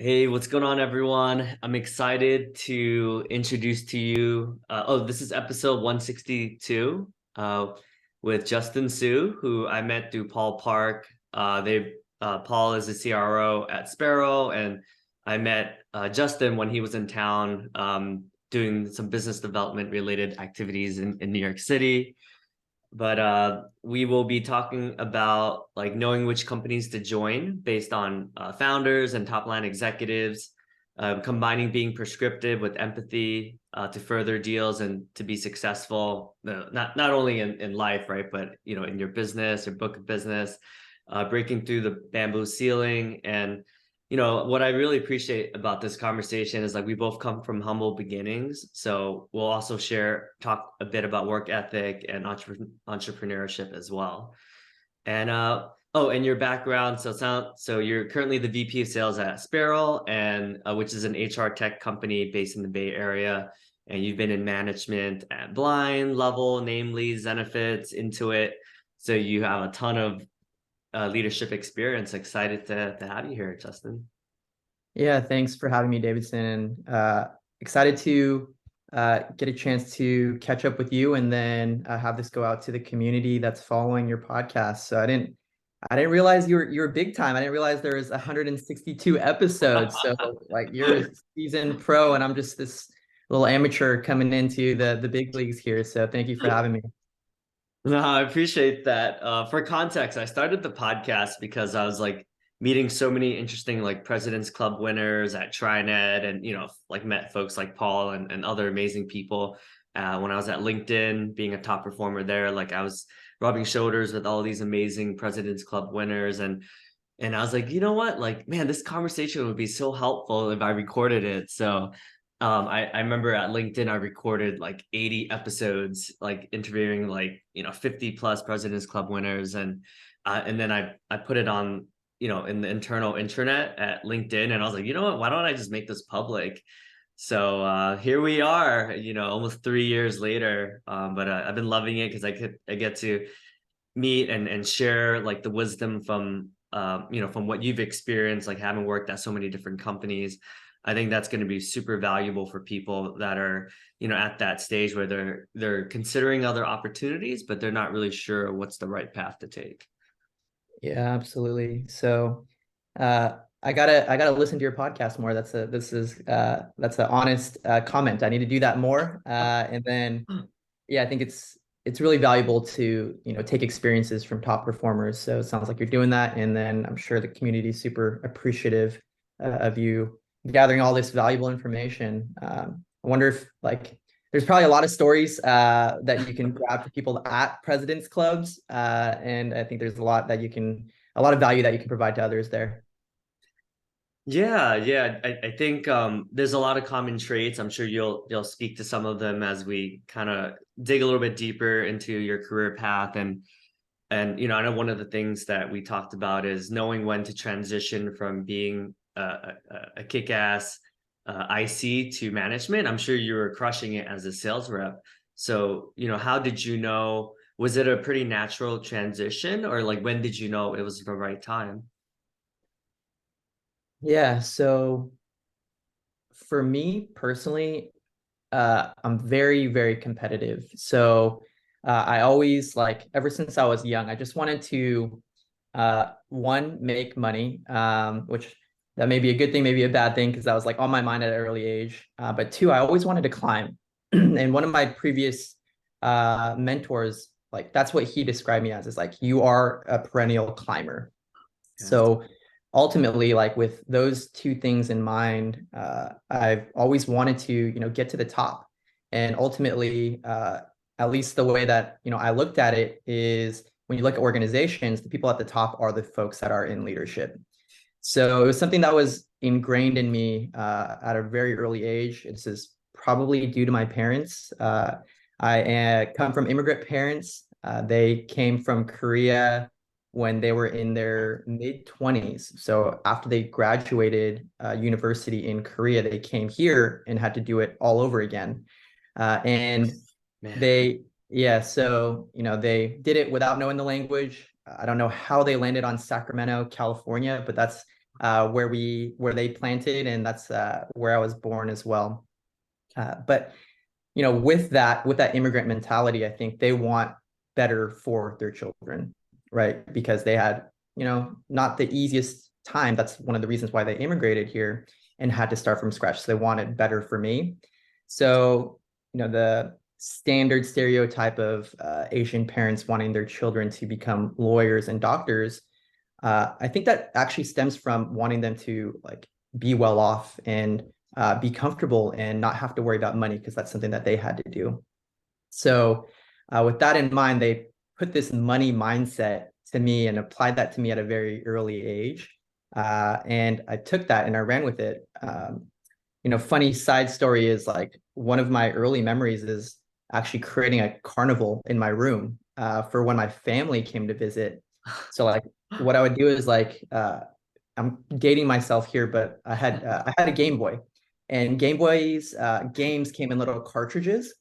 Hey, what's going on, everyone? I'm excited to introduce to you. This is episode 162 with Justin Suh, who I met through Paul Park. Paul is a CRO at Sparrow, and I met Justin when he was in town doing some business development related activities in New York City. But we will be talking about like knowing which companies to join based on founders and top line executives, combining being prescriptive with empathy to further deals and to be successful, not only in life, right, but in your business or book of business, breaking through the bamboo ceiling. And what I really appreciate about this conversation is like we both come from humble beginnings. So we'll also talk a bit about work ethic and entrepreneurship as well. And and your background. So you're currently the VP of sales at Sparrow, and which is an HR tech company based in the Bay Area. And you've been in management at Blind, Level, namely Zenefits, Intuit. So you have a ton of leadership experience. Excited to have you here, Justin. Yeah, thanks for having me, Davidson. And excited to get a chance to catch up with you and then have this go out to the community that's following your podcast. So I didn't realize you were big time. I didn't realize there was 162 episodes. So like you're a seasoned pro, and I'm just this little amateur coming into the big leagues here. So thank you for having me. No, I appreciate that. For context, I started the podcast because I was like meeting so many interesting like President's Club winners at TriNet, and like met folks like Paul and other amazing people. When I was at LinkedIn, being a top performer there, like I was rubbing shoulders with all these amazing President's Club winners, and I was like, you know what, like man, this conversation would be so helpful if I recorded it. So I remember at LinkedIn, I recorded like 80 episodes, like interviewing like, 50 plus President's Club winners. And then I put it on, in the internal intranet at LinkedIn. And I was like, you know what, why don't I just make this public? So here we are, almost 3 years later. But I've been loving it because I get to meet and share like the wisdom from, from what you've experienced, like having worked at so many different companies. I think that's going to be super valuable for people that are, at that stage where they're considering other opportunities, but they're not really sure what's the right path to take. Yeah, absolutely. So I gotta listen to your podcast more. That's an honest comment. I need to do that more. And then yeah, I think it's really valuable to, take experiences from top performers. So it sounds like you're doing that. And then I'm sure the community is super appreciative of you gathering all this valuable information. I wonder if like there's probably a lot of stories that you can grab for people at presidents clubs. And I think there's a lot of value that you can provide to others there. Yeah. I think there's a lot of common traits. I'm sure you'll speak to some of them as we kind of dig a little bit deeper into your career path. And I know one of the things that we talked about is knowing when to transition from being a kick-ass IC to management. I'm sure you were crushing it as a sales rep. So, how did you know? Was it a pretty natural transition, or like when did you know it was the right time? Yeah. So for me personally, I'm very, very competitive. So I always like ever since I was young, I just wanted to one, make money, which that may be a good thing, maybe a bad thing, because that was like on my mind at an early age. But two, I always wanted to climb. And one of my previous mentors, like that's what he described me as, is like you are a perennial climber. Yes. So ultimately, like with those two things in mind, I've always wanted to, get to the top. And ultimately, at least the way that, I looked at it is when you look at organizations, the people at the top are the folks that are in leadership. So it was something that was ingrained in me at a very early age. This is probably due to my parents. I come from immigrant parents. They came from Korea when they were in their mid 20s. So after they graduated university in Korea, they came here and had to do it all over again. And Man. yeah, so, they did it without knowing the language. I don't know how they landed on Sacramento, California, but that's where they planted, and that's where I was born as well. But with that immigrant mentality, I think they want better for their children, right? Because they had, not the easiest time. That's one of the reasons why they immigrated here and had to start from scratch. So they wanted better for me. So, the standard stereotype of Asian parents wanting their children to become lawyers and doctors, I think that actually stems from wanting them to like be well off and be comfortable and not have to worry about money, because that's something that they had to do. So with that in mind, they put this money mindset to me and applied that to me at a very early age. And I took that and I ran with it. Funny side story is like one of my early memories is actually creating a carnival in my room for when my family came to visit. So like what I would do is like I'm dating myself here, but I had a Game Boy, and Game Boys games came in little cartridges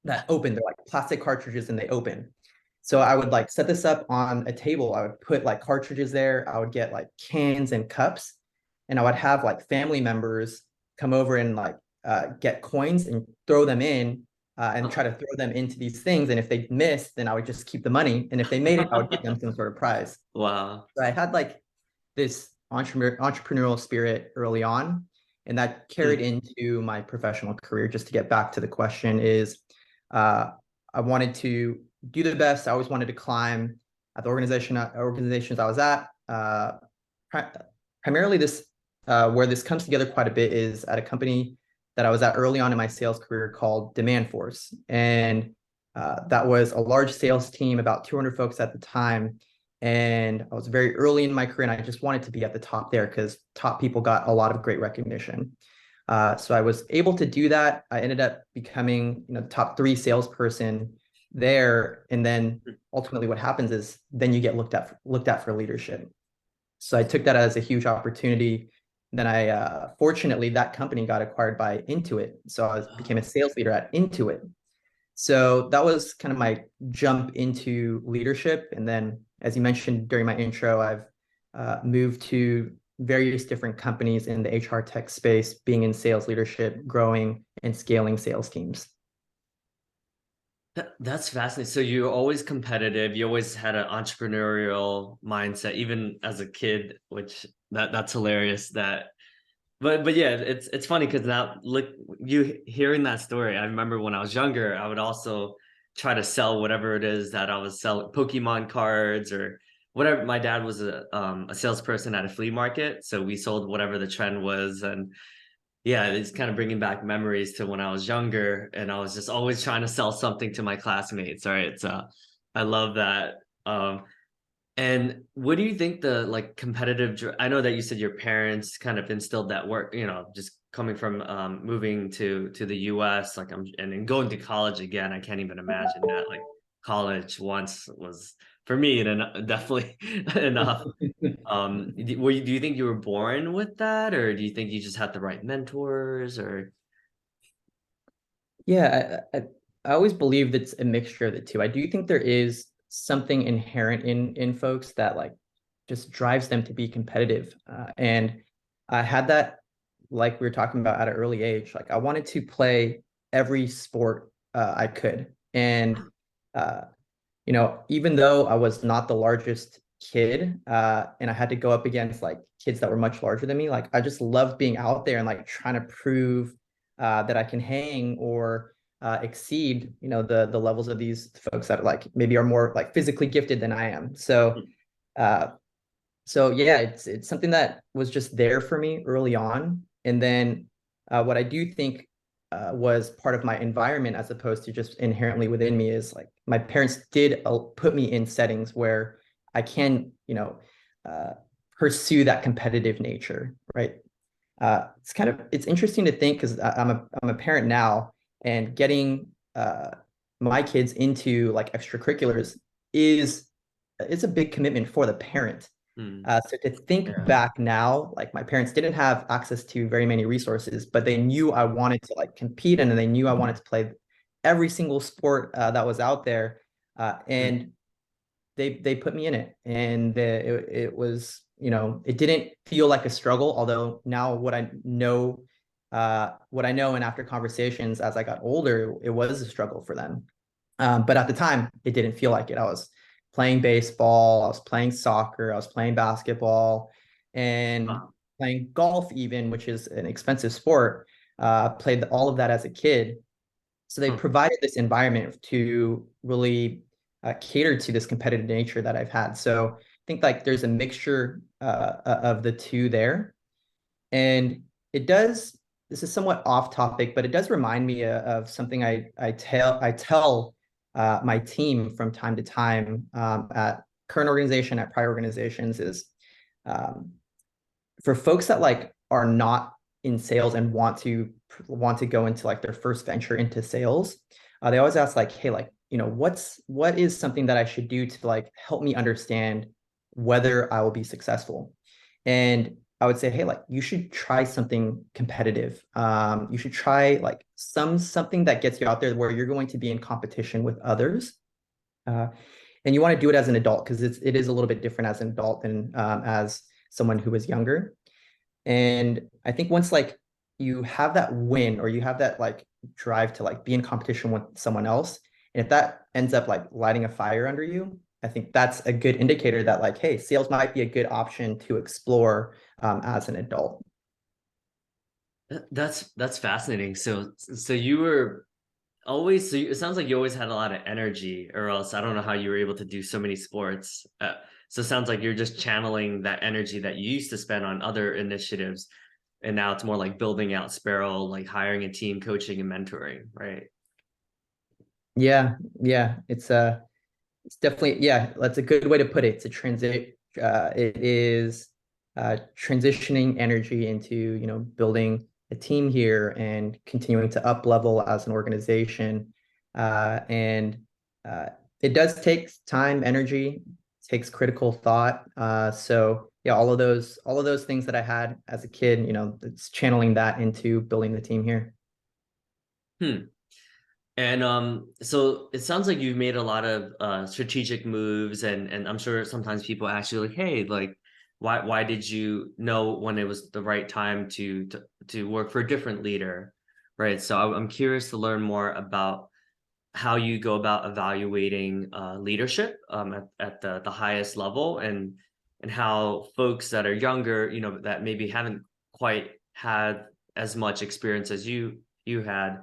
that open. They're like plastic cartridges and they open. So I would like set this up on a table. I would put like cartridges there. I would get like cans and cups, and I would have like family members come over and like get coins and throw them in and try to throw them into these things. And if they missed, then I would just keep the money. And if they made it, I would give them some sort of prize. Wow. So I had like this entrepreneurial spirit early on, and that carried into my professional career. Just to get back to the question is, I wanted to do the best. I always wanted to climb at the organizations I was at. Primarily this, where this comes together quite a bit is at a company that I was at early on in my sales career called Demand Force. And that was a large sales team, about 200 folks at the time. And I was very early in my career, and I just wanted to be at the top there because top people got a lot of great recognition. So I was able to do that. I ended up becoming, the top 3 salesperson there. And then ultimately what happens is then you get looked at for leadership. So I took that as a huge opportunity. Then fortunately, that company got acquired by Intuit. So I became a sales leader at Intuit. So that was kind of my jump into leadership. And then, as you mentioned during my intro, I've moved to various different companies in the HR tech space, being in sales leadership, growing and scaling sales teams. That's fascinating. So you're always competitive. You always had an entrepreneurial mindset, even as a kid, which that's hilarious. But yeah, it's funny because now look, you hearing that story. I remember when I was younger, I would also try to sell whatever it is that I was selling, Pokemon cards or whatever. My dad was a salesperson at a flea market, so we sold whatever the trend was. And yeah, it's kind of bringing back memories to when I was younger, and I was just always trying to sell something to my classmates. Right, so I love that. And what do you think the like competitive? I know that you said your parents kind of instilled that work. Just coming from moving to the U.S. like and then going to college again. I can't even imagine that. Like college once was for me and definitely enough. Do you think you were born with that, or do you think you just had the right mentors, or? Yeah, I always believe that's a mixture of the two. I do think there is something inherent in folks that like just drives them to be competitive. And I had that, like we were talking about, at an early age. Like I wanted to play every sport I could. And even though I was not the largest kid, and I had to go up against like kids that were much larger than me, like I just loved being out there and like trying to prove that I can hang or exceed, the levels of these folks that like maybe are more like physically gifted than I am. Uh, so yeah, it's something that was just there for me early on. And then what I do think was part of my environment as opposed to just inherently within me is like my parents did put me in settings where I can, uh, pursue that competitive nature, right? It's interesting to think because I'm a parent now, and getting my kids into like extracurriculars is it's a big commitment for the parent. So to think back now, like my parents didn't have access to very many resources, but they knew I wanted to like compete, and they knew I wanted to play every single sport that was out there, and they put me in it, and it was it didn't feel like a struggle, although now what I know and after conversations as I got older, it was a struggle for them. But at the time, it didn't feel like it. I was playing baseball, I was playing soccer, I was playing basketball, and Wow. playing golf even, which is an expensive sport. Played all of that as a kid. So they Hmm. provided this environment to really cater to this competitive nature that I've had. So I think like there's a mixture of the two there. And it does, this is somewhat off topic, but it does remind me of something I tell my team from time to time at current organization, at prior organizations is um, for folks that like are not in sales and want to go into like their first venture into sales, they always ask like, hey, like, what is something that I should do to like help me understand whether I will be successful? And I would say, hey, like you should try something competitive. You should try like something that gets you out there where you're going to be in competition with others. Uh, and you want to do it as an adult because it is a little bit different as an adult than as someone who is younger. And I think once like you have that win or you have that like drive to like be in competition with someone else, and if that ends up like lighting a fire under you, I think that's a good indicator that like, hey, sales might be a good option to explore as an adult. That's fascinating. So you were always, it sounds like you always had a lot of energy, or else I don't know how you were able to do so many sports. So it sounds like you're just channeling that energy that you used to spend on other initiatives, and now it's more like building out Sparrow, like hiring a team, coaching and mentoring, right? Yeah, yeah, it's definitely, yeah, that's a good way to put it. It's a transit. It is transitioning energy into, building a team here and continuing to up level as an organization. And it does take time, energy, takes critical thought. So yeah, all of those things that I had as a kid, it's channeling that into building the team here. Hmm. And so it sounds like you've made a lot of strategic moves, and I'm sure sometimes people ask you like, hey, like why did you know when it was the right time to work for a different leader, right? So I'm curious to learn more about how you go about evaluating leadership at the highest level, and how folks that are younger, that maybe haven't quite had as much experience as you had,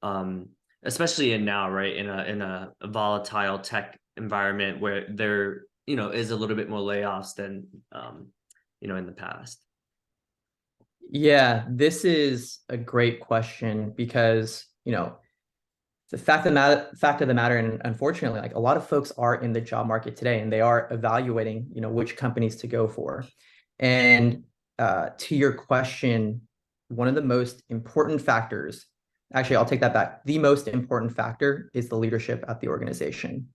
um, especially in now, right, in a volatile tech environment where there is a little bit more layoffs than in the past. Yeah, this is a great question because, the fact of the matter, and unfortunately, like a lot of folks are in the job market today and they are evaluating, which companies to go for. And to your question, one of the most important factors, actually, I'll take that back. The most important factor is the leadership at the organization.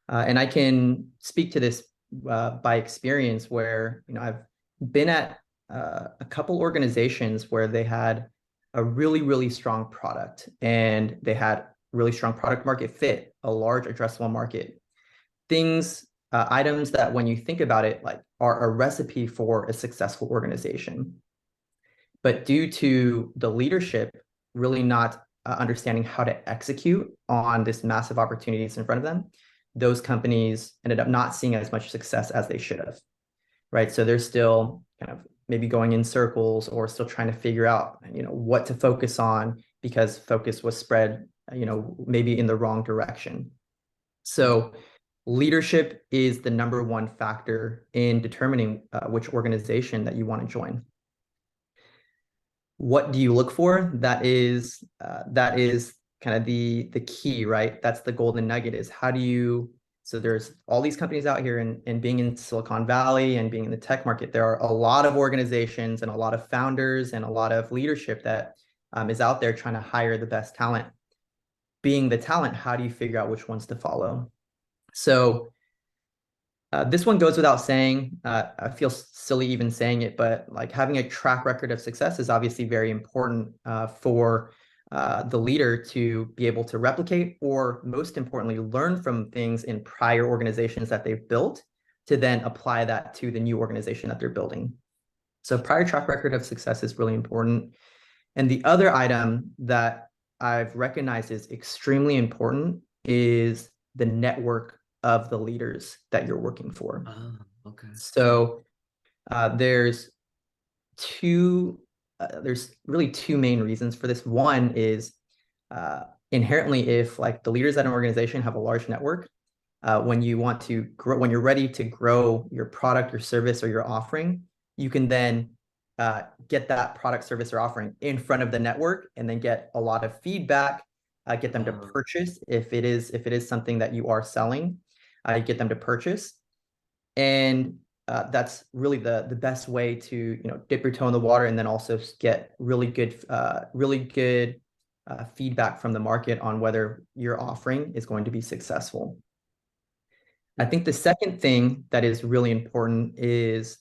And I can speak to this by experience where, I've been at a couple organizations where they had a really, really strong product and they had really strong product market fit, a large addressable market, items that when you think about it, like are a recipe for a successful organization. But due to the leadership really not understanding how to execute on this massive opportunities in front of them, those companies ended up not seeing as much success as they should have, right? So they're still kind of maybe going in circles or still trying to figure out, what to focus on because focus was spread, maybe in the wrong direction. So leadership is the number one factor in determining which organization that you want to join. What do you look for? That is kind of the key, right? That's the golden nugget is how do you, so there's all these companies out here and being in Silicon Valley and being in the tech market, there are a lot of organizations and a lot of founders and a lot of leadership that is out there trying to hire the best talent. Being the talent, how do you figure out which ones to follow? So this one goes without saying. I feel silly even saying it, but like having a track record of success is obviously very important for the leader to be able to replicate, or most importantly, learn from things in prior organizations that they've built to then apply that to the new organization that they're building. So prior track record of success is really important. And the other item that I've recognized is extremely important is the network of the leaders that you're working for. Oh, okay. So there's really two main reasons for this. One is inherently, if like the leaders at an organization have a large network, when you want to grow, when you're ready to grow your product or service or your offering, you can then get that product, service, or offering in front of the network and then get a lot of feedback, get them to purchase if it is something that you are selling, get them to purchase. And that's really the best way to dip your toe in the water and then also get really good feedback from the market on whether your offering is going to be successful. I think the second thing that is really important is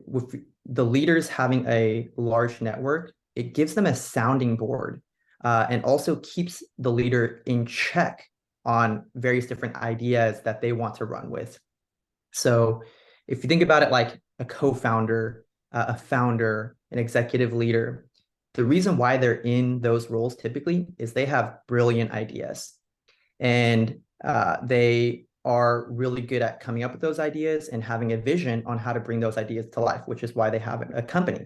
with the leaders having a large network, it gives them a sounding board and also keeps the leader in check on various different ideas that they want to run with. So if you think about it like a co-founder, a founder, an executive leader, the reason why they're in those roles typically is they have brilliant ideas and they are really good at coming up with those ideas and having a vision on how to bring those ideas to life, which is why they have a company.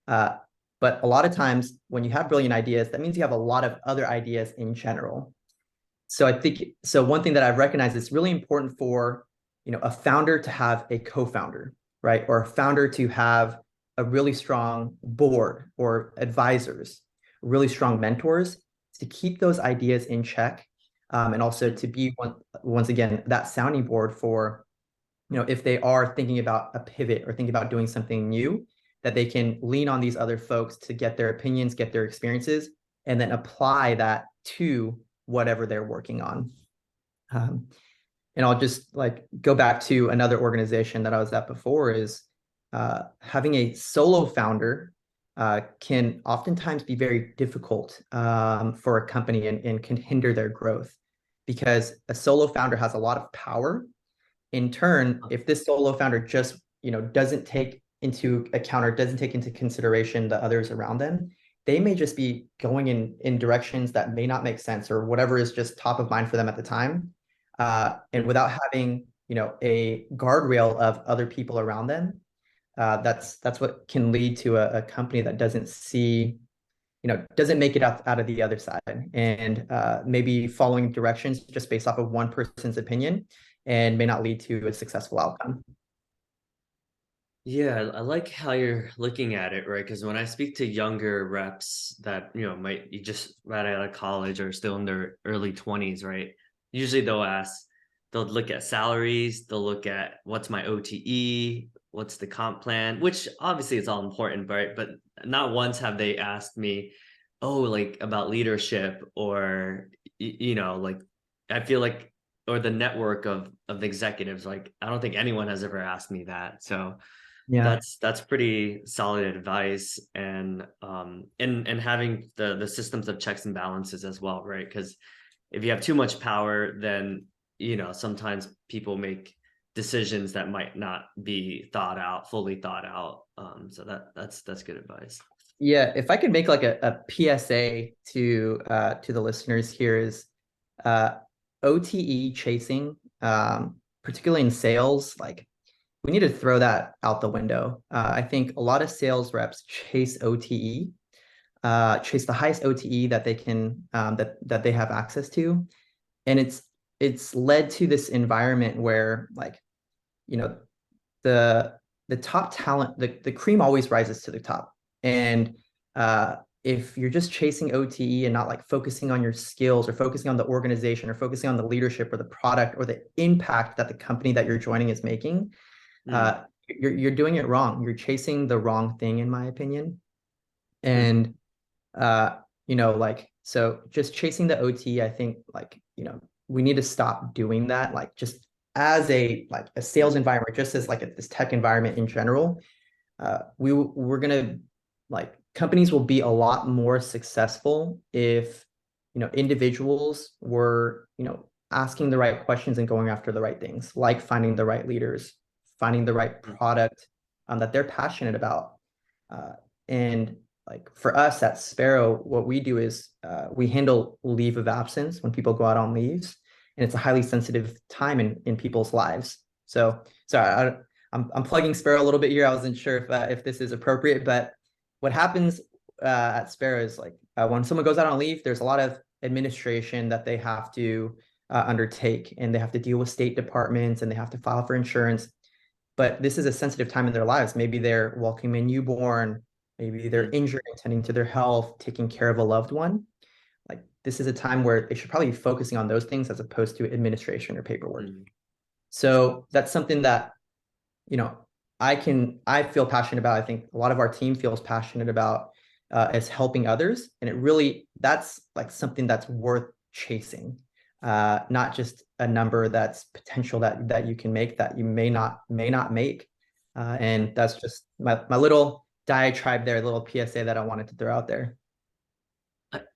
But a lot of times when you have brilliant ideas, that means you have a lot of other ideas in general. So I think, so one thing that I've recognized is really important for, a founder to have a co-founder, right? Or a founder to have a really strong board or advisors, really strong mentors to keep those ideas in check. And also to be once again, that sounding board for, if they are thinking about a pivot or thinking about doing something new, that they can lean on these other folks to get their opinions, get their experiences, and then apply that to whatever they're working on. And I'll just like go back to another organization that I was at before is having a solo founder can oftentimes be very difficult for a company and can hinder their growth because a solo founder has a lot of power. In turn, if this solo founder just doesn't take into account or doesn't take into consideration the others around them, they may just be going in directions that may not make sense or whatever is just top of mind for them at the time. And without having a guardrail of other people around them, that's what can lead to a company that doesn't see, doesn't make it out of the other side and maybe following directions just based off of one person's opinion and may not lead to a successful outcome. Yeah, I like how you're looking at it, right? Because when I speak to younger reps that, might be just right out of college or still in their early 20s, right? Usually they'll look at salaries, they'll look at what's my OTE, what's the comp plan, which obviously is all important, right? But not once have they asked me, oh, like about leadership or, like I feel like, or the network of executives. Like, I don't think anyone has ever asked me that. So Yeah. that's pretty solid advice, and having the systems of checks and balances as well, right? Because if you have too much power, then sometimes people make decisions that might not be fully thought out. So that's good advice. Yeah, if I could make like a PSA to the listeners here is OTE chasing, particularly in sales, like we need to throw that out the window. I think a lot of sales reps chase OTE, chase the highest OTE that they can that they have access to, and it's led to this environment where like the top talent, the cream always rises to the top, and if you're just chasing OTE and not like focusing on your skills or focusing on the organization or focusing on the leadership or the product or the impact that the company that you're joining is making, you're doing it wrong. You're chasing the wrong thing, in my opinion. And like, so just chasing the OT, I think like, we need to stop doing that. Like just as a sales environment, just as like this tech environment in general, we're gonna like companies will be a lot more successful if individuals were asking the right questions and going after the right things, like finding the right leaders, finding the right product that they're passionate about. And like for us at Sparrow, what we do is we handle leave of absence when people go out on leaves, and it's a highly sensitive time in people's lives. So sorry, I'm plugging Sparrow a little bit here. I wasn't sure if this is appropriate, but what happens at Sparrow is like when someone goes out on leave, there's a lot of administration that they have to undertake, and they have to deal with state departments, and they have to file for insurance. But this is a sensitive time in their lives. Maybe they're welcoming a newborn, maybe they're injured, tending to their health, taking care of a loved one. Like this is a time where they should probably be focusing on those things as opposed to administration or paperwork. So that's something that, you know, I feel passionate about. I think a lot of our team feels passionate about is helping others. And it really, that's like something that's worth chasing, not just a number that's potential that you can make that you may not make. And that's just my little diatribe there, a little PSA that I wanted to throw out there.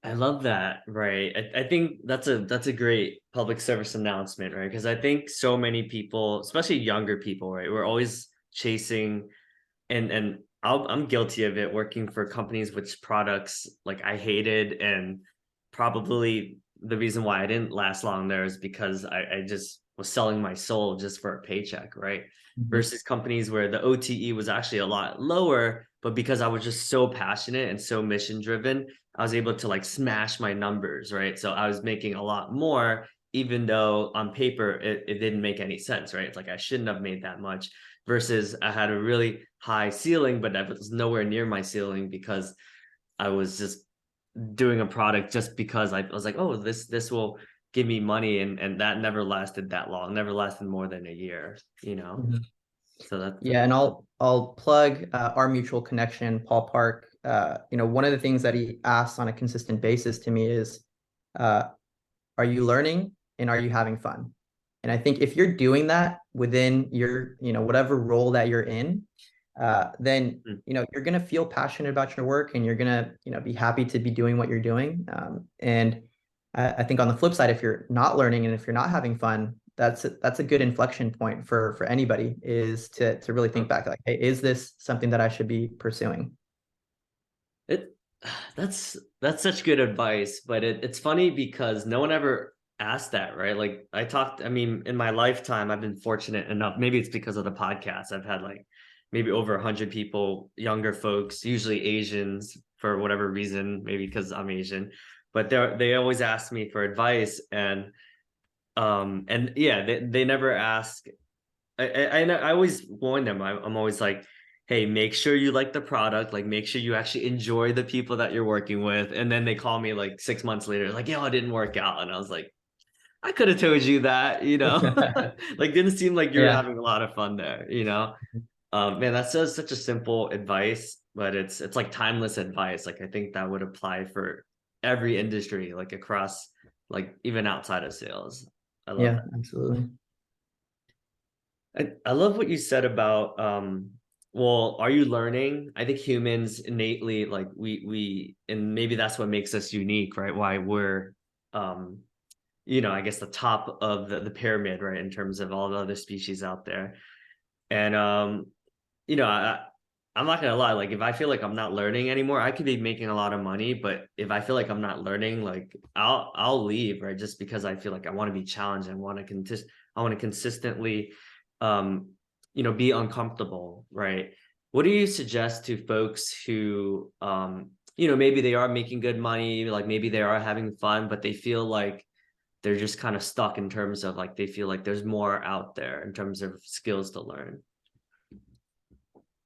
I love that, right? I think that's a great public service announcement, right? Because I think so many people, especially younger people, right, we're always chasing, and I'm guilty of it, working for companies which products like I hated, and probably the reason why I didn't last long there is because I just was selling my soul just for a paycheck, right? Versus companies where the OTE was actually a lot lower, but because I was just so passionate and so mission driven, I was able to like smash my numbers, right? So I was making a lot more, even though on paper it didn't make any sense, right? It's like I shouldn't have made that much. Versus I had a really high ceiling, but I was nowhere near my ceiling because I was just doing a product just because I was like, oh, this will give me money, and that never lasted that long, never lasted more than a year, you know. So that's Yeah, and I'll plug our mutual connection, Paul Park. You know, one of the things that he asks on a consistent basis to me is, are you learning and are you having fun? And I think if you're doing that within your, you know, whatever role that you're in, then, you know, you're going to feel passionate about your work, and you're going to, you know, be happy to be doing what you're doing. And I think on the flip side, if you're not learning and if you're not having fun, that's a good inflection point for anybody, is to really think back, like, hey, is this something that I should be pursuing? it that's such good advice, but it's funny because no one ever asked that, right? Like I mean, in my lifetime, I've been fortunate enough, maybe it's because of the podcast, I've had like maybe over 100 people, younger folks, usually Asians for whatever reason, maybe because I'm Asian, but they always ask me for advice, and yeah, they never ask. I always warn them. I'm always like, hey, make sure you like the product, like make sure you actually enjoy the people that you're working with. And then they call me like 6 months later, like, yo, it didn't work out. And I was like, I could have told you that, you know. Like didn't seem like you were Yeah. having a lot of fun there, you know. Man, that's just such a simple advice, but it's like timeless advice. Like I think that would apply for every industry, like across, like even outside of sales. I love Yeah, that. absolutely. I love what you said about well, are you learning? I think humans innately, like we and maybe that's what makes us unique, right? Why we're um you know, I guess the top of the pyramid, right, in terms of all the other species out there. And you know, I'm not gonna lie, like if I feel like I'm not learning anymore, I could be making a lot of money, but if I feel like I'm not learning, like I'll leave, right? Just because I feel like I want to be challenged, I want to consistently um you know, be uncomfortable, right? What do you suggest to folks who you know, maybe they are making good money, like maybe they are having fun, but they feel like they're just kind of stuck in terms of like they feel like there's more out there in terms of skills to learn?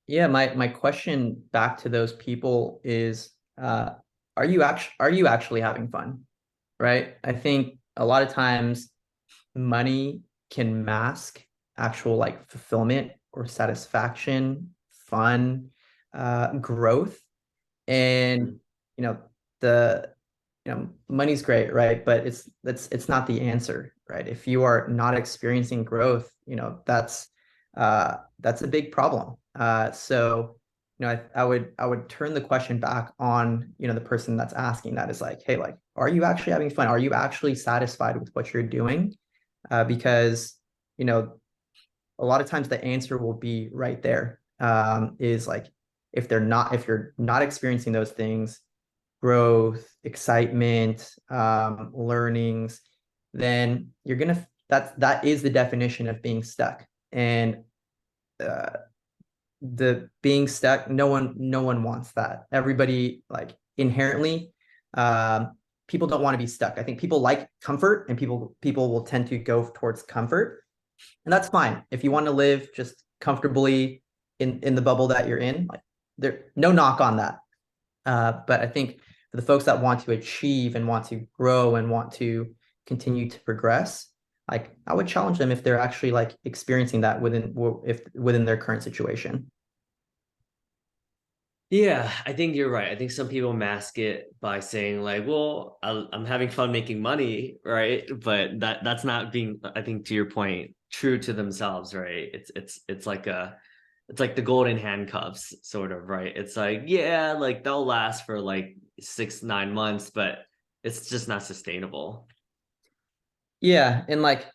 Yeah, my question back to those people is, are you actually having fun? Right? I think a lot of times money can mask actual like fulfillment or satisfaction, fun, growth. And you know, the money's great, right? But it's not the answer, right? If you are not experiencing growth, you know, that's a big problem. So I would turn the question back on, the person that's asking that is like, hey, like, are you actually having fun? Are you actually satisfied with what you're doing? Because, you know, a lot of times the answer will be right there. Is like, if you're not experiencing those things, growth, excitement, learnings, then that is the definition of being stuck. And uh, the being stuck, no one wants that. Everybody, like, inherently, um people don't want to be stuck. I think people like comfort, and people will tend to go towards comfort, and that's fine. If you want to live just comfortably in the bubble that you're in, like, there, no knock on that. But I think for the folks that want to achieve and want to grow and want to continue to progress, like, I would challenge them if they're actually like experiencing that within their current situation. Yeah, I think you're right. I think some people mask it by saying like, "Well, I'm having fun making money," right? But that's not being, I think, to your point, true to themselves, right? It's like the golden handcuffs, sort of, right? It's like, yeah, like they'll last for like 6, 9 months, but it's just not sustainable. Yeah, and like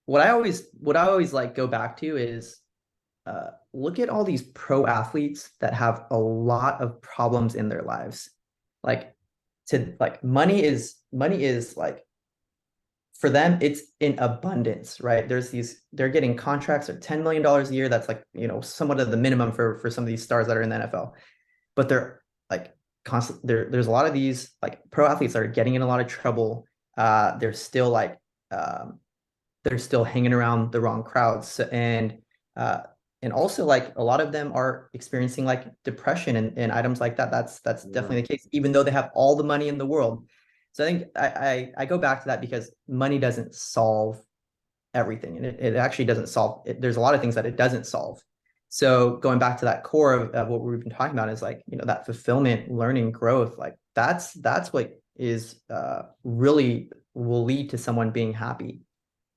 what I always like go back to is, look at all these pro athletes that have a lot of problems in their lives. Like, to like, money is like, for them it's in abundance, right? They're getting contracts of $10 million a year. That's like, somewhat of the minimum for some of these stars that are in the NFL. But they're like constant there's a lot of these like pro athletes that are getting in a lot of trouble. They're still like, they're still hanging around the wrong crowds, uh and also, like, a lot of them are experiencing like depression and items like that. That's Yeah. definitely the case, even though they have all the money in the world. So I think I go back to that because money doesn't solve everything, and it actually doesn't solve it. There's a lot of things that it doesn't solve. So going back to that core of what we've been talking about is like, that fulfillment, learning, growth, like that's what is really will lead to someone being happy.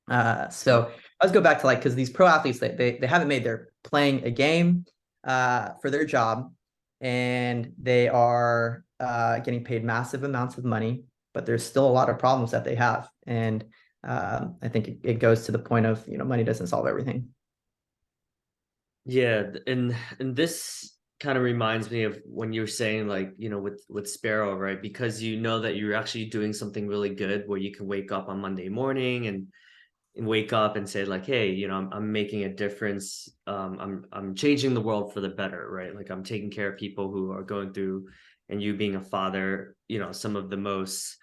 So let's go back to, like, because these pro athletes, they haven't made, they're playing a game for their job, and they are getting paid massive amounts of money, but there's still a lot of problems that they have. And I think it goes to the point of, money doesn't solve everything. Yeah, and this kind of reminds me of when you were saying, like, with Sparrow, right? Because you know that you're actually doing something really good where you can wake up on Monday morning and wake up and say like, hey, I'm making a difference. I'm changing the world for the better, right? Like, I'm taking care of people who are going through, and you being a father, some of the most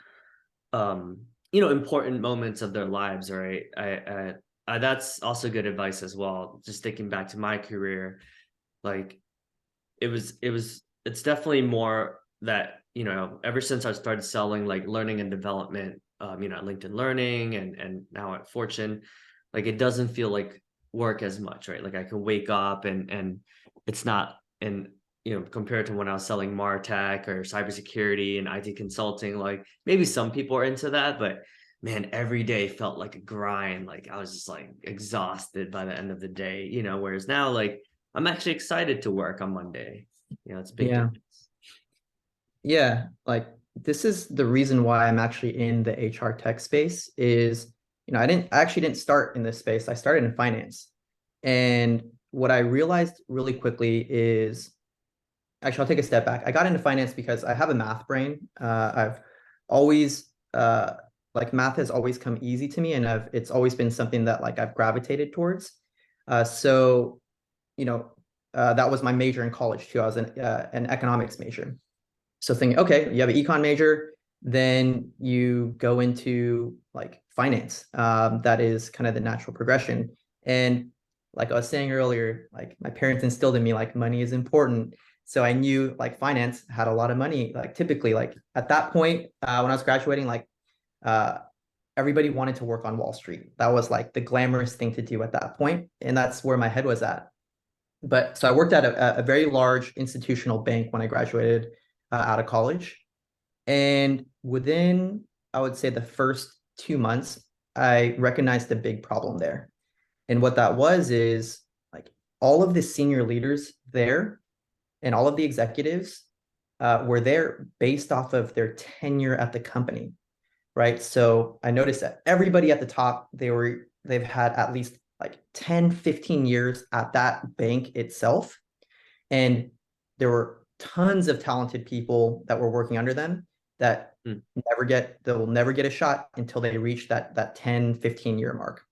important moments of their lives, right? That's also good advice as well. Just thinking back to my career, like, it's definitely more that, ever since I started selling like learning and development, at LinkedIn Learning and now at Fortune, like, it doesn't feel like work as much, right? Like, I can wake up and it's not, and compared to when I was selling MarTech or cybersecurity and IT consulting, like, maybe some people are into that, but man, every day felt like a grind. Like, I was just like exhausted by the end of the day, whereas now, like, I'm actually excited to work on Monday. It's a big Yeah. difference. Yeah, like, this is the reason why I'm actually in the HR tech space is, I actually didn't start in this space. I started in finance. And what I realized really quickly is, actually, I'll take a step back. I got into finance because I have a math brain. I've always like, math has always come easy to me, and it's always been something that, like, I've gravitated towards. So, you know, that was my major in college too. I was an economics major. So thinking, okay, you have an econ major, then you go into like finance. That is kind of the natural progression. And like I was saying earlier, like, my parents instilled in me like money is important. So I knew like finance had a lot of money. Like, typically, like at that point, when I was graduating, like, uh, everybody wanted to work on Wall Street. That was like the glamorous thing to do at that point, and that's where my head was at. But so I worked at a very large institutional bank when I graduated out of college. And within, I would say, the first 2 months, I recognized the big problem there. And what that was is, like, all of the senior leaders there and all of the executives were there based off of their tenure at the company, right? So I noticed that everybody at the top, they've had at least like 10, 15 years at that bank itself. And there were tons of talented people that were working under them that they will never get a shot until they reach that 10, 15-year mark.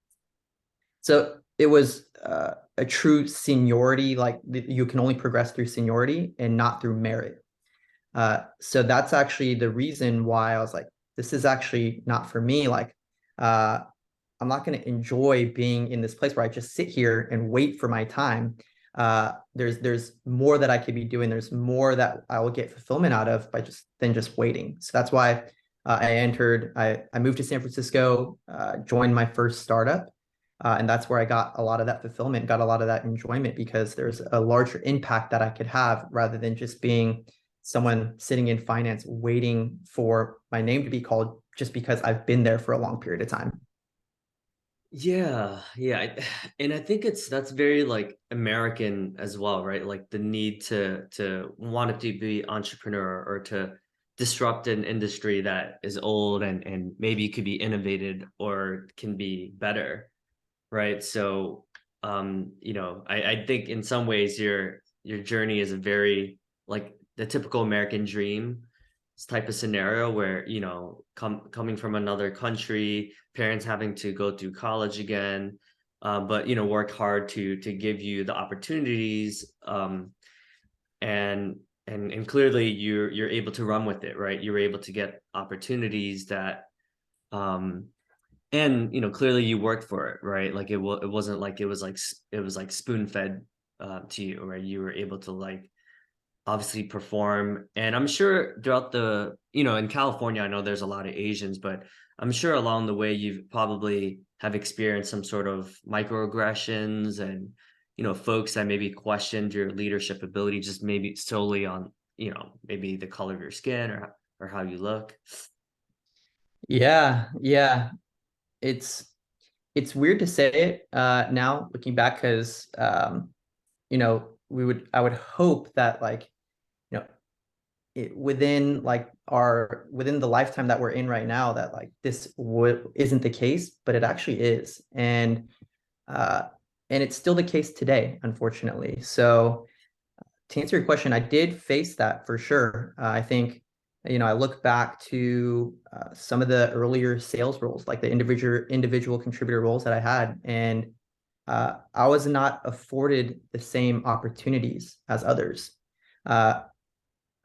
So it was a true seniority, like you can only progress through seniority and not through merit. So that's actually the reason why I was like, this is actually not for me. Like, I'm not going to enjoy being in this place where I just sit here and wait for my time. There's more that I could be doing. There's more that I will get fulfillment out of by just waiting. So that's why I moved to San Francisco, joined my first startup. And that's where I got a lot of that fulfillment, got a lot of that enjoyment, because there's a larger impact that I could have rather than just being someone sitting in finance waiting for my name to be called just because I've been there for a long period of time. Yeah, yeah. And I think that's very like American as well, right? Like the need to want it to be entrepreneur or to disrupt an industry that is old and maybe could be innovated or can be better, right? So I think in some ways your journey is a very like the typical American dream type of scenario where coming from another country, parents having to go through college again, but work hard to give you the opportunities, and clearly you're able to run with it, right? You're able to get opportunities that and clearly you worked for it, right? Like it wasn't like it was like spoon fed to you, right? You were able to like obviously perform. And I'm sure throughout in California, I know there's a lot of Asians, but I'm sure along the way you've probably have experienced some sort of microaggressions and folks that maybe questioned your leadership ability just maybe solely on maybe the color of your skin or how you look. Yeah. It's it's weird to say it now looking back, because I would hope that, like, within the lifetime that we're in right now, that like this isn't the case, but it actually is. Uh and it's still the case today, unfortunately. So to answer your question, I did face that for sure. I think, I look back to some of the earlier sales roles, like the individual contributor roles that I had, and I was not afforded the same opportunities as others.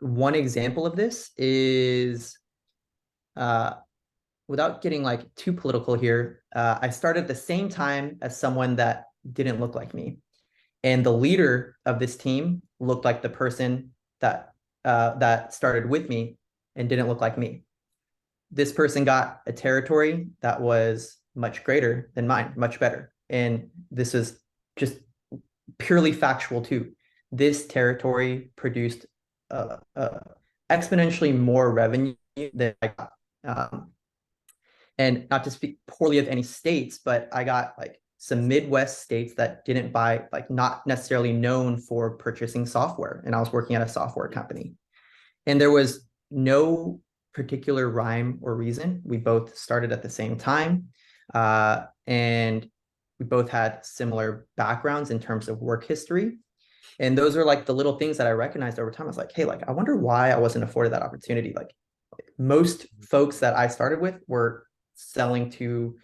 One example of this is, uh, without getting like too political here, I started at the same time as someone that didn't look like me, and the leader of this team looked like the person that started with me and didn't look like me. This person got a territory that was much greater than mine, much better. And this is just purely factual too. This territory produced exponentially more revenue than I got. And not to speak poorly of any states, but I got like some Midwest states that didn't buy, like not necessarily known for purchasing software. And I was working at a software company. And there was no particular rhyme or reason. We both started at the same time. And we both had similar backgrounds in terms of work history. And those are like the little things that I recognized over time. I was like, hey, like, I wonder why I wasn't afforded that opportunity. Like most folks that I started with were selling to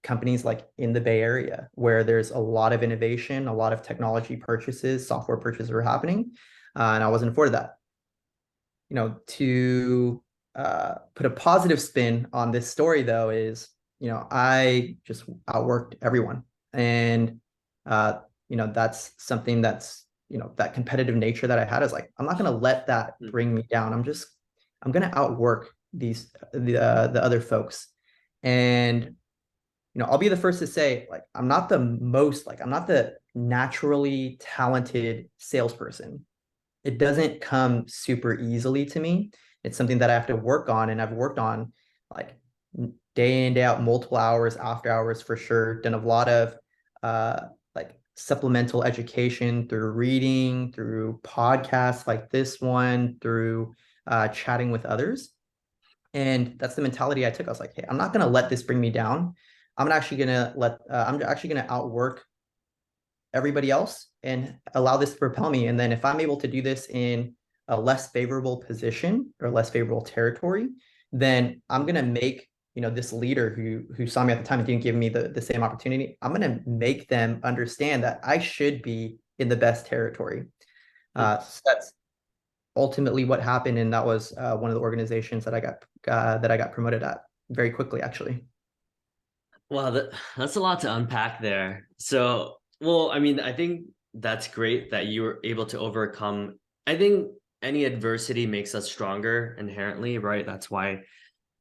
companies like in the Bay Area, where there's a lot of innovation, a lot of technology purchases, software purchases are happening. And I wasn't afforded that. To put a positive spin on this story, though, is, I just outworked everyone. And, that's something that's, that competitive nature that I had is like, I'm not going to let that bring me down. I'm going to outwork the other folks. And, I'll be the first to say, like, I'm not the naturally talented salesperson. It doesn't come super easily to me. It's something that I have to work on, and I've worked on like day in, day out, multiple hours, after hours for sure. Done a lot of like supplemental education through reading, through podcasts like this one, through chatting with others. And that's the mentality I took. I was like, hey, I'm not going to let this bring me down. I'm actually going to outwork everybody else and allow this to propel me. And then if I'm able to do this in a less favorable position or less favorable territory, then I'm going to make, this leader who saw me at the time and didn't give me the same opportunity. I'm going to make them understand that I should be in the best territory. So that's ultimately what happened. And that was one of the organizations that I got promoted at very quickly, actually. Wow, that's a lot to unpack there. So, well, I mean, I think that's great that you were able to overcome. I think any adversity makes us stronger inherently, right? That's why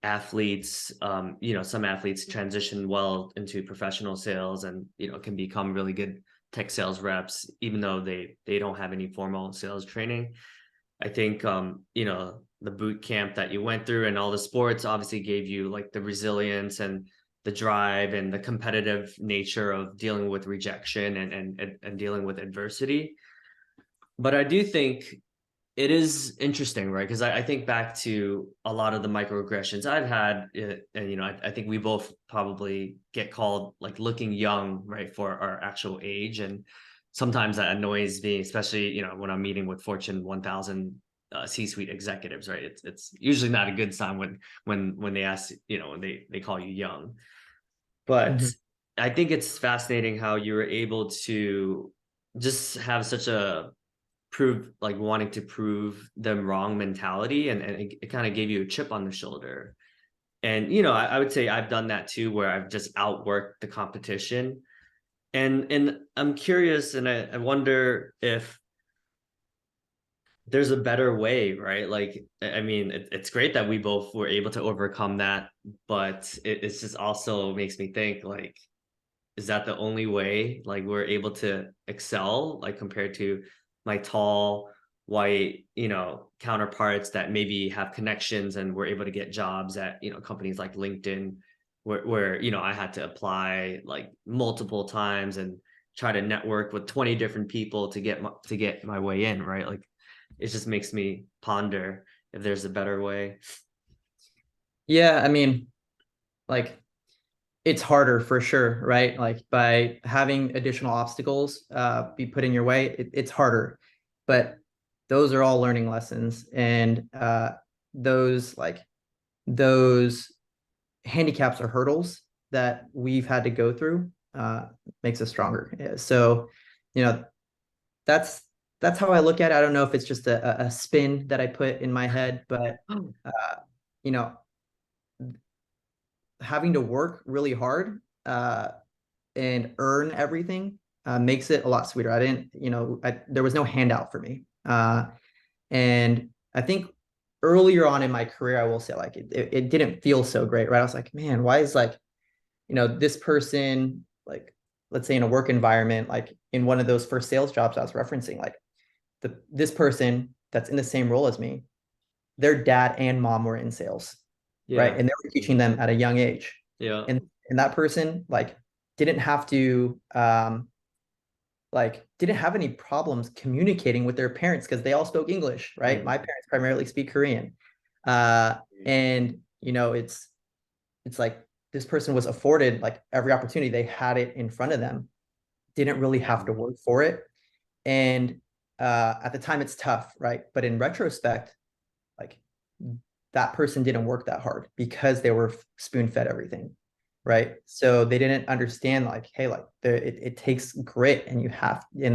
athletes, some athletes transition well into professional sales and, can become really good tech sales reps, even though they don't have any formal sales training. I think, the boot camp that you went through and all the sports obviously gave you like the resilience and the drive and the competitive nature of dealing with rejection and dealing with adversity. But I do think it is interesting, right? Because I think back to a lot of the microaggressions I've had, and I think we both probably get called like looking young, right, for our actual age, and sometimes that annoys me, especially when I'm meeting with Fortune 1000 C-suite executives, right? It's usually not a good sign when they ask, when they call you young. But Mhm. I think it's fascinating how you were able to just have such a prove like wanting to prove them wrong mentality, and it kind of gave you a chip on the shoulder. And I would say I've done that too, where I've just outworked the competition. And I'm curious, and I wonder if there's a better way, right? Like, I mean, it's great that we both were able to overcome that, but it's just also makes me think like, is that the only way like we're able to excel, like compared to my tall white counterparts that maybe have connections and we're able to get jobs at companies like LinkedIn, where I had to apply like multiple times and try to network with 20 different people to get my way in, right? Like it just makes me ponder if there's a better way. Yeah, I mean, like it's harder for sure, right? Like by having additional obstacles be put in your way, it's harder. But those are all learning lessons, and those like those handicaps or hurdles that we've had to go through makes us stronger. Yeah, so, you know, that's that's how I look at it. I don't know if it's just a spin that I put in my head, but uh, you know, having to work really hard and earn everything makes it a lot sweeter. I didn't, there was no handout for me. And I think earlier on in my career, I will say like it didn't feel so great, right? I was like, man, why is like, this person, like, let's say in a work environment, like in one of those first sales jobs I was referencing, like this person that's in the same role as me, their dad and mom were in sales, right? Yeah. And they were teaching them at a young age. Yeah. And that person like didn't have to didn't have any problems communicating with their parents because they all spoke English, right? Mm. My parents primarily speak Korean. And it's like this person was afforded like every opportunity. They had it in front of them, didn't really have to work for it. And at the time it's tough, right? But in retrospect, like that person didn't work that hard because they were spoon fed everything, right? So they didn't understand like, hey, like it takes grit, and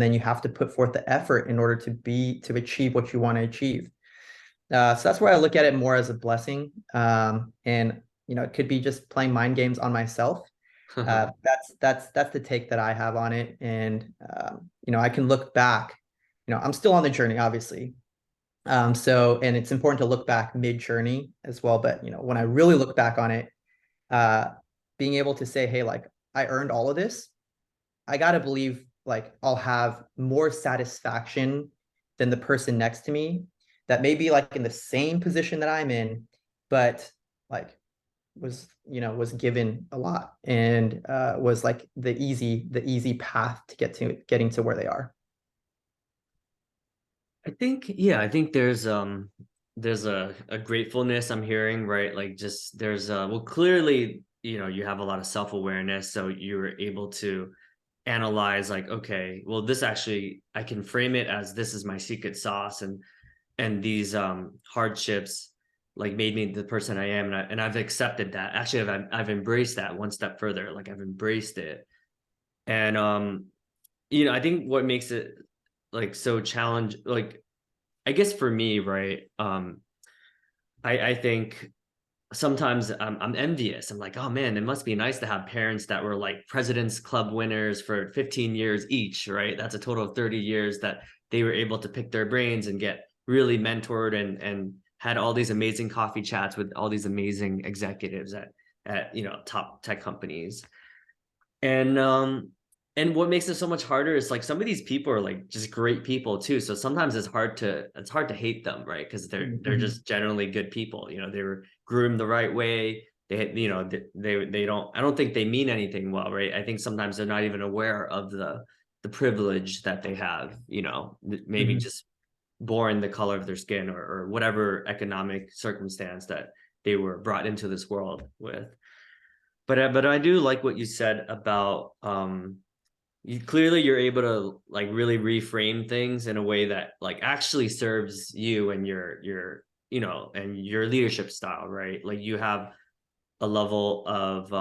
then you have to put forth the effort in order to achieve what you want to achieve. So that's where I look at it more as a blessing. And it could be just playing mind games on myself. That's the take that I have on it. And I can look back. I'm still on the journey, obviously. And it's important to look back mid-journey as well. But when I really look back on it, uh, being able to say, hey, like I earned all of this, I gotta believe like I'll have more satisfaction than the person next to me that may be like in the same position that I'm in, but like was given a lot, and was like the easy path to getting to where they are. I think there's a gratefulness I'm hearing, right? Like just there's well, clearly, you have a lot of self-awareness, so you're able to analyze like, okay, well, this actually I can frame it as this is my secret sauce, and these hardships like made me the person I am, and I've accepted that. Actually, I've embraced that one step further. Like I've embraced it. And I think what makes it like so challenge, like I guess for me, right? I think sometimes I'm envious. I'm like, oh man, it must be nice to have parents that were like President's Club winners for 15 years each, right? That's a total of 30 years that they were able to pick their brains and get really mentored and had all these amazing coffee chats with all these amazing executives at top tech companies. And what makes it so much harder is like some of these people are like just great people too. So sometimes it's hard to hate them, right? Because they're Mhm. just generally good people. They were groomed the right way. They don't, I don't think they mean anything well, right? I think sometimes they're not even aware of the privilege that they have, maybe Mhm. just born the color of their skin, or whatever economic circumstance that they were brought into this world with. But I do like what you said about you're able to like really reframe things in a way that like actually serves you and your leadership style, right? Like you have a level of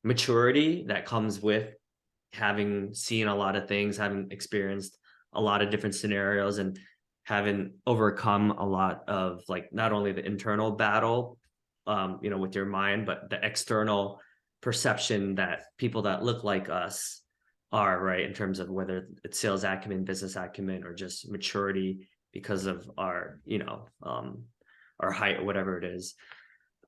maturity that comes with having seen a lot of things, having experienced a lot of different scenarios, and having overcome a lot of like not only the internal battle with your mind, but the external perception that people that look like us are, right, in terms of whether it's sales acumen, business acumen, or just maturity because of our height or whatever it is.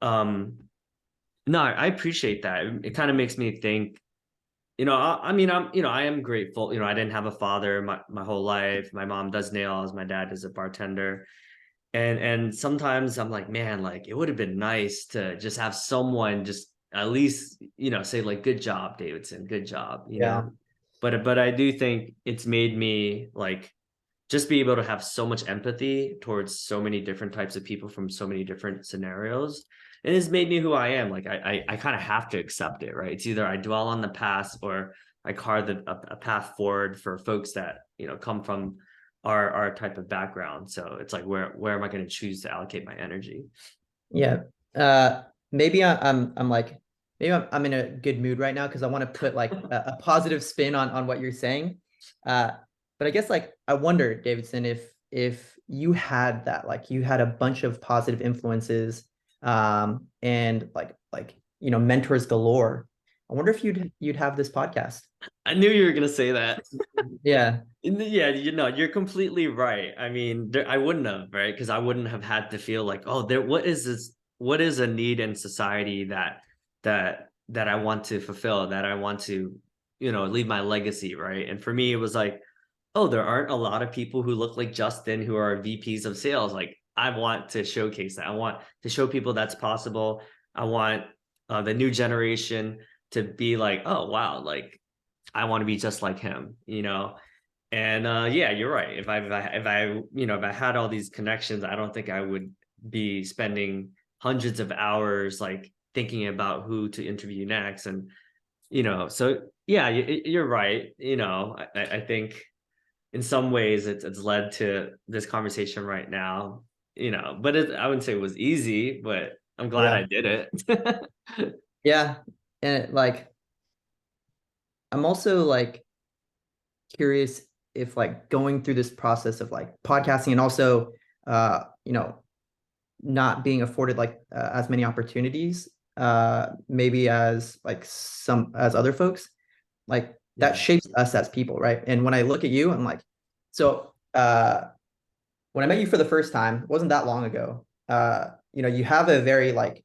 No, I appreciate that. It kind of makes me think, I mean, I am grateful. I didn't have a father my whole life. My mom does nails. My dad is a bartender. And sometimes I'm like, man, like it would have been nice to just have someone just at least, say like, good job, Davidson, good job. Yeah. But I do think it's made me like just be able to have so much empathy towards so many different types of people from so many different scenarios. It has made me who I am. Like I kind of have to accept it, right? It's either I dwell on the past or I carve a path forward for folks that come from our type of background. So it's like where am I going to choose to allocate my energy? Yeah. Maybe I'm like, maybe I'm in a good mood right now because I want to put like a positive spin on what you're saying. Uh, but I guess like I wonder, Davidson, if you had that, like you had a bunch of positive influences, and mentors galore. I wonder if you'd have this podcast. I knew you were going to say that. Yeah. Yeah, you're completely right. I mean, I wouldn't have, right? Because I wouldn't have had to feel like, oh, what is this? What is a need in society that I want to fulfill, that I want to, leave my legacy, right? And for me, it was like, oh, there aren't a lot of people who look like Justin who are VPs of sales. Like, I want to showcase that. I want to show people that's possible. I want the new generation to be like, oh, wow, like I want to be just like him. And yeah, you're right. If I had all these connections, I don't think I would be spending hundreds of hours like thinking about who to interview next. And so yeah, you're right. I think in some ways it's led to this conversation right now. But I wouldn't say it was easy, but I'm glad I Yeah. did it. Yeah. And like I'm also like curious if like going through this process of like podcasting and also uh you know not being afforded like as many opportunities maybe as like some as other folks, like that Yeah, shapes us as people, right? And when I look at you, I'm like, so when I met you for the first time, it wasn't that long ago. You have a very like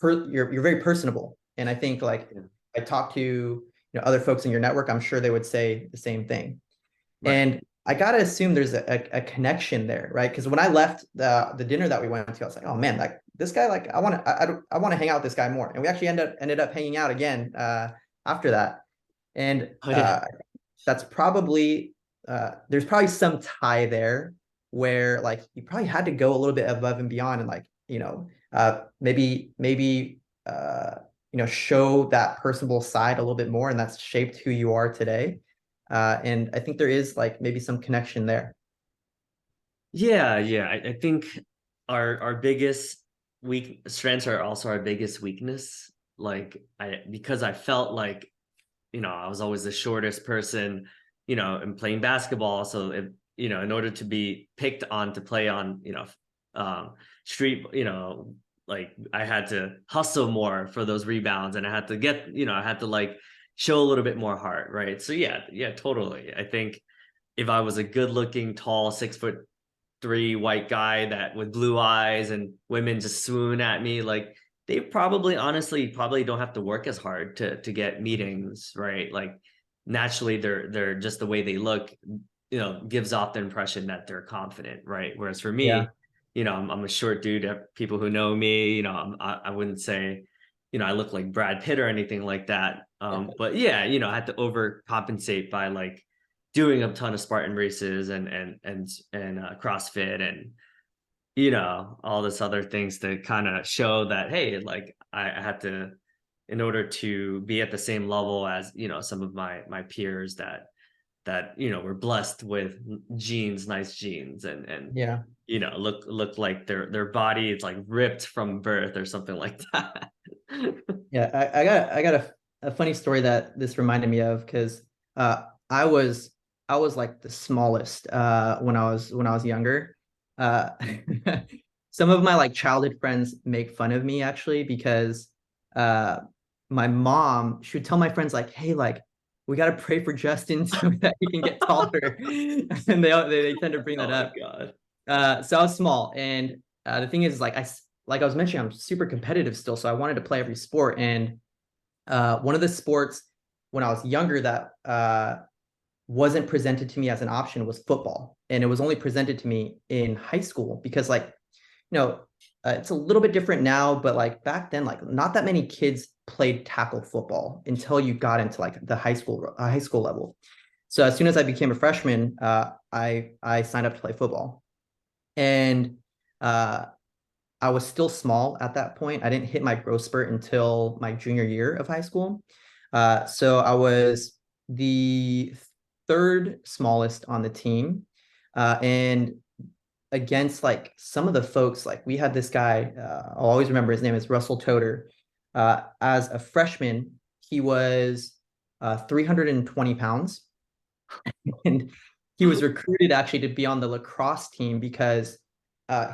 you're very personable, and I think like yeah, I talk to other folks in your network, I'm sure they would say the same thing. right. And I gotta assume there's a connection there, right? Because when I left the dinner that we went to, I was like, oh man, this guy, like, I want to hang out with this guy more. And we actually ended up hanging out again after that. And Oh yeah. that's probably there's probably some tie there where like you probably had to go a little bit above and beyond and like, maybe show that personable side a little bit more, and that's shaped who you are today. And I think there is like maybe some connection there. Yeah, yeah. I think our biggest weak strengths are also our biggest weakness. Like because I felt like, I was always the shortest person, and playing basketball. So in order to be picked on to play on, street, like I had to hustle more for those rebounds, and I had to get, I had to like show a little bit more heart, right? So yeah, yeah, totally. I think if I was a good looking, tall, 6'3" white guy that with blue eyes and women just swoon at me, like they probably honestly probably don't have to work as hard to get meetings, right? Like naturally they're just the way they look, gives off the impression that they're confident, right? Whereas for Yeah. me, I'm a short dude. People who know me, I wouldn't say, I look like Brad Pitt or anything like that. But yeah, I had to overcompensate by like doing a ton of Spartan races and CrossFit and all this other things to kind of show that, hey, like I had to, in order to be at the same level as some of my peers that were blessed with nice genes, and Yeah. look like their body is like ripped from birth or something like that. Yeah, I got a funny story that this reminded me of because I was like the smallest when I was younger. Uh, some of my like childhood friends make fun of me actually because uh, my mom should tell my friends like, hey, like we got to pray for Justin so that he can get taller, and they tend to bring that Oh my up. god. So I was small, and the thing is, like I was mentioning, I'm super competitive still, so I wanted to play every sport. And one of the sports when I was younger that wasn't presented to me as an option was football, and it was only presented to me in high school because, like, it's a little bit different now, but like back then, like not that many kids played tackle football until you got into like the high school level. So as soon as I became a freshman, I signed up to play football. And uh, I was still small at that point. I didn't hit my growth spurt until my junior year of high school. So I was the third smallest on the team. And against like some of the folks, like we had this guy, I'll always remember his name is Russell Toter. As a freshman, he was 320 pounds. And he was recruited actually to be on the lacrosse team because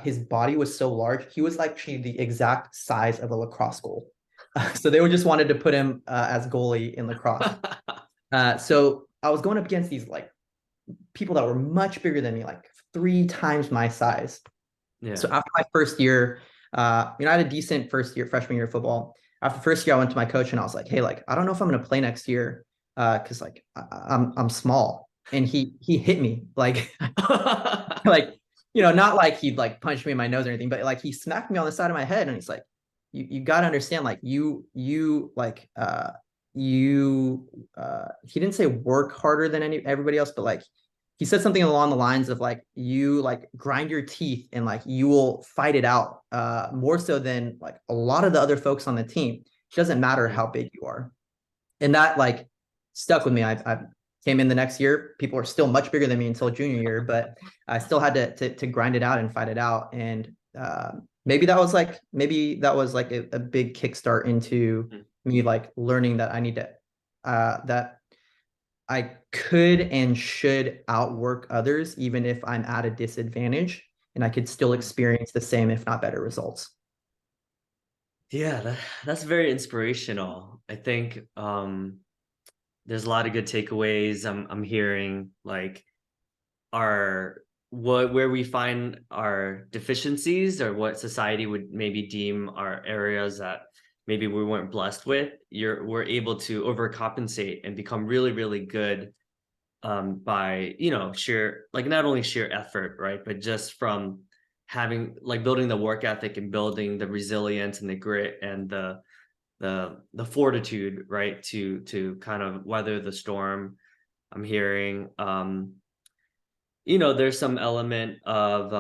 his body was so large. He was like actually the exact size of a lacrosse goal. So they would just wanted to put him as goalie in lacrosse. So I was going up against these like people that were much bigger than me, like 3 times my size. So Yeah. after my first year, I had a decent first year, freshman year of football. After first year, I went to my coach and I was like, "Hey, like I don't know if I'm going to play next year, because like I'm small." And he hit me like like not like he'd like punch me in my nose or anything, but like he smacked me on the side of my head and he's like, "You got to understand, like you like you he didn't say work harder than everybody else, but like he said something along the lines of like you like grind your teeth and like you will fight it out more so than like a lot of the other folks on the team. It doesn't matter how big you are." And that like stuck with me. I came in the next year. People are still much bigger than me until junior year, but I still had to grind it out and fight it out. And maybe that was like a big kickstart into me like learning that I need to that I could and should outwork others, even if I'm at a disadvantage, and I could still experience the same, if not better, results. Yeah, that's very inspirational. I think there's a lot of good takeaways I'm hearing, like our where we find our deficiencies or what society would maybe deem our areas that maybe we weren't blessed with. We're able to overcompensate and become really, really good by sheer, like not only sheer effort, right, but just from having like building the work ethic and building the resilience and the grit and the fortitude, right, to kind of weather the storm. I'm hearing there's some element of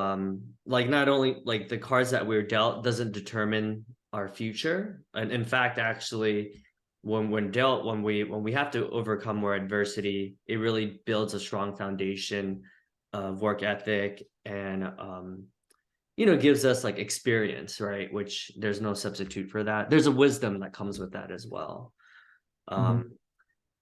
like not only like the cards that we're dealt doesn't determine our future, and in fact actually when dealt, when we have to overcome more adversity, it really builds a strong foundation of work ethic and gives us like experience, right, which there's no substitute for that. There's a wisdom that comes with that as well. Mhm.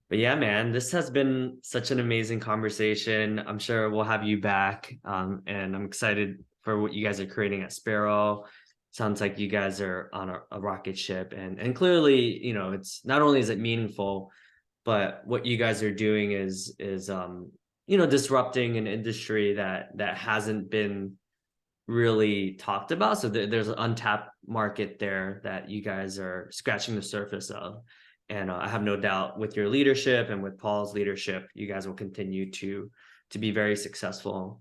But yeah, man, this has been such an amazing conversation. I'm sure we'll have you back. And I'm excited for what you guys are creating at Sparrow. Sounds like you guys are on a rocket ship, and clearly, it's not only is it meaningful, but what you guys are doing is disrupting an industry that hasn't been really talked about. So there's an untapped market there that you guys are scratching the surface of. And I have no doubt with your leadership and with Paul's leadership, you guys will continue to be very successful.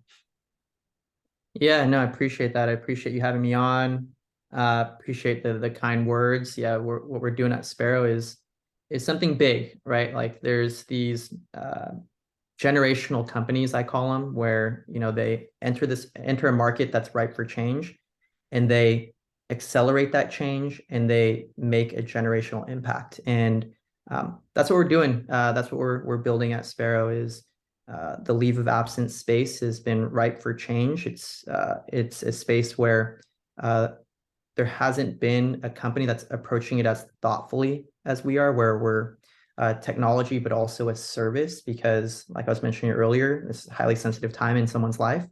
Yeah, no, I appreciate that. I appreciate you having me on. Appreciate the kind words. Yeah, what we're doing at Sparrow is something big, right? Like there's these generational companies, I call them, where they enter a market that's ripe for change, and they accelerate that change and they make a generational impact. And that's what we're doing. That's what we're building at Sparrow. Is the leave of absence space has been ripe for change. It's a space where there hasn't been a company that's approaching it as thoughtfully as we are, where we're technology, but also a service, because like I was mentioning earlier, this is a highly sensitive time in someone's life.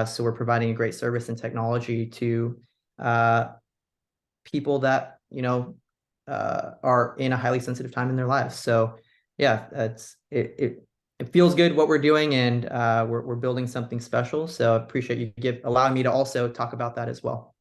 So we're providing a great service and technology to people that, are in a highly sensitive time in their lives. So yeah, it feels good what we're doing, and we're building something special. So I appreciate you allowing me to also talk about that as well.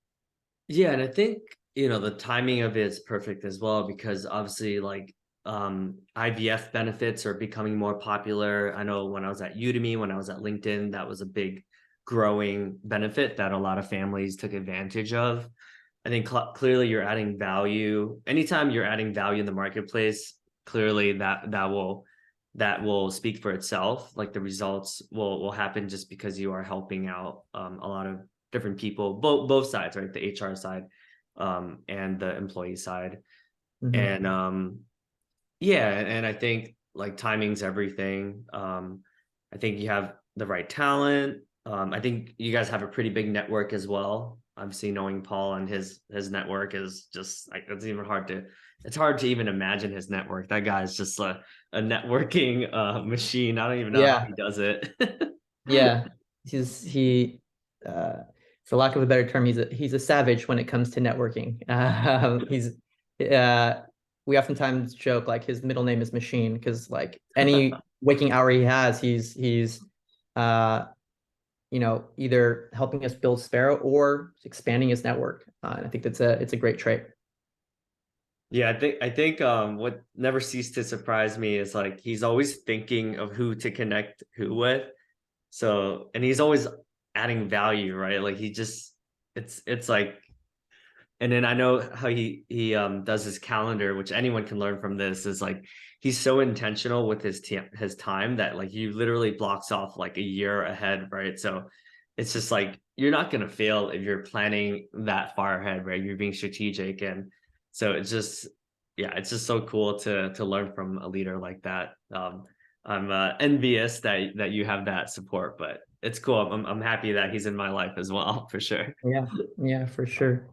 Yeah, and I think the timing of it is perfect as well, because obviously like IVF benefits are becoming more popular. I know when I was at Udemy, when I was at LinkedIn, that was a big growing benefit that a lot of families took advantage of. I think clearly you're adding value. Anytime you're adding value in the marketplace, clearly that will speak for itself. Like the results will happen just because you are helping out a lot of different people, both sides, right? The HR side and the employee side. Mhm. And yeah, and I think like timing's everything. I think you have the right talent. I think you guys have a pretty big network as well. Obviously, knowing Paul and his network is just like it's hard to even imagine his network. That guy's just a networking machine. I don't even know how Yeah, he does it. yeah. He for lack of a better term, he's a savage when it comes to networking. He's we oftentimes joke like his middle name is Machine, because like any waking hour he has, he's uh either helping us build Sparrow or expanding his network. And I think it's a great trait. Yeah, I think what never ceased to surprise me is like he's always thinking of who to connect who with. So, and he's always adding value, right? Like he just it's like, and then I know how he does his calendar, which anyone can learn from this, is like he's so intentional with his time that like he literally blocks off like a year ahead, right? So it's just like you're not gonna fail if you're planning that far ahead, right? You're being strategic, and so it's just yeah, it's just so cool to learn from a leader like that. I'm envious that you have that support, but it's cool. I'm happy that he's in my life as well, for sure. Yeah, yeah, for sure.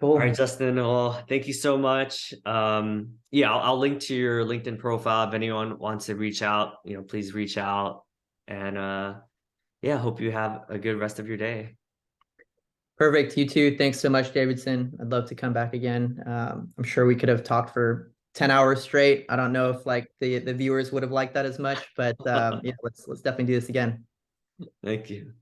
All right, Cool. Justin. Well, thank you so much. Yeah, I'll link to your LinkedIn profile if anyone wants to reach out. Please reach out. And yeah, hope you have a good rest of your day. Perfect. You too. Thanks so much, Davidson. I'd love to come back again. I'm sure we could have talked for 10 hours straight. I don't know if like the viewers would have liked that as much, but yeah, let's definitely do this again. Thank you.